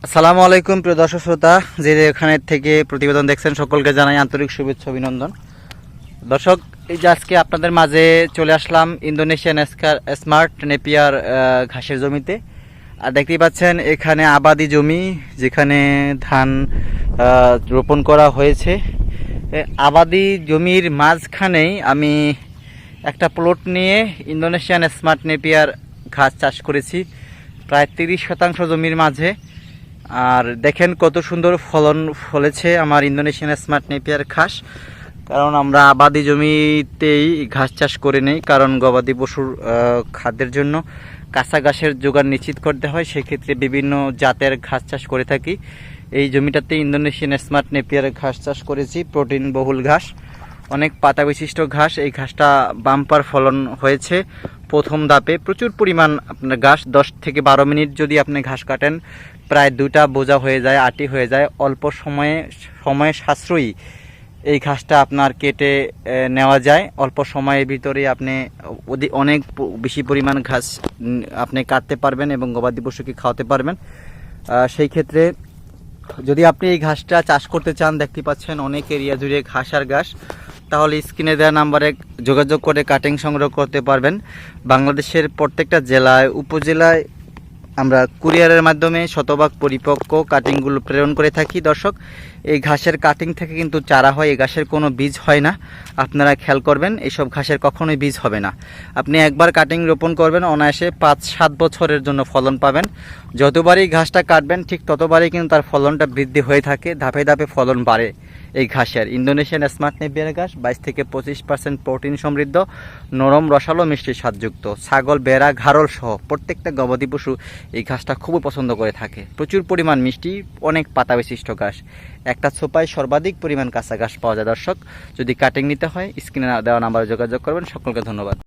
আসসালামু আলাইকুম প্রিয় দর্শক শ্রোতা, যে এখানে থেকে প্রতিবেদন দেখছেন সকলকে জানাই আন্তরিক শুভেচ্ছা অভিনন্দন। দর্শক, এই যে আজকে আপনাদের মাঝে চলে আসলাম ইন্দোনেশিয়ান স্মার্ট নেপিয়ার ঘাসের জমিতে। আর দেখতেই পাচ্ছেন এখানে আবাদি জমি, যেখানে ধান রোপণ করা হয়েছে। আবাদি জমির মাঝখানেই আমি একটা প্লট নিয়ে ইন্দোনেশিয়ান স্মার্ট নেপিয়ার ঘাস চাষ করেছি প্রায় 30% জমির মাঝে। আর দেখেন কত সুন্দর ফলন ফলেছে আমার ইন্দোনেশিয়ান স্মার্ট নেপিয়ার ঘাস। কারণ আমরা আবাদি জমিতেই ঘাস চাষ করে নেই, কারণ গবাদি পশুর খাদ্যের জন্য কাঁচা ঘাসের জোগান নিশ্চিত করতে হয়। সেক্ষেত্রে বিভিন্ন জাতের ঘাস চাষ করে থাকি। এই জমিটাতে ইন্দোনেশিয়ান স্মার্ট নেপিয়ার ঘাস চাষ করেছি, প্রোটিন বহুল ঘাস, অনেক পাতা বিশিষ্ট ঘাস। এই ঘাসটা বাম্পার ফলন হয়েছে। প্রথম ধাপে প্রচুর পরিমাণ আপনার ঘাস, 10 থেকে 12 মিনিট যদি আপনি ঘাস কাটেন প্রায় 2টা বোঝা হয়ে যায়, আটি হয়ে যায়। অল্প সময়ে সাশ্রয়ী এই ঘাসটা আপনার কেটে নেওয়া যায়। অল্প সময়ের ভিতরে আপনি অনেক বেশি পরিমাণ ঘাস আপনি কাটতে পারবেন এবং গবাদি পশুকে খাওয়াতে পারবেন। সেই ক্ষেত্রে যদি আপনি এই ঘাসটা চাষ করতে চান, দেখতে পাচ্ছেন অনেক এরিয়া জুড়ে ঘাস আর ঘাস, তাহলে স্ক্রিনে দেওয়া নাম্বারে যোগাযোগ করে কাটিং সংগ্রহ করতে পারবেন। বাংলাদেশের প্রত্যেকটা জেলায়, উপজেলায় আমরা কুরিয়ারের মাধ্যমে শতভাগ পরিপক্ক কাটিংগুলো প্রেরণ করে থাকি। দর্শক, এই ঘাসের কাটিং থেকে কিন্তু চারা হয়, এই ঘাসের কোনো বীজ হয় না। আপনারা খেয়াল করবেন, এইসব ঘাসের কখনোই বীজ হবে না। আপনি একবার কাটিং রোপণ করবেন, অনায়াসে 5-7 বছরের জন্য ফলন পাবেন। যতবারই ঘাসটা কাটবেন ঠিক ততবারই কিন্তু তার ফলনটা বৃদ্ধি হয়ে থাকে, ধাপে ধাপে ফলন বাড়ে। এই ঘাসের ইন্দোনেশিয়ান স্মার্ট নেপিয়ার ঘাস 22 থেকে 25% প্রোটিন সমৃদ্ধ, নরম রসালো মিষ্টি স্বাদযুক্ত। ছাগল, বেড়া, ঘাড়ল সহ প্রত্যেকটা গবাদি পশু এই ঘাসটা খুবই পছন্দ করে থাকে। প্রচুর পরিমাণ মিষ্টি, অনেক পাতা বিশিষ্ট ঘাস। একটা ছোপায় সর্বাধিক পরিমাণ কাঁচা ঘাস পাওয়া যায়। দর্শক, যদি কাটিং নিতে হয় স্ক্রিনে দেওয়া নাম্বারে যোগাযোগ করবেন। সকলকে ধন্যবাদ।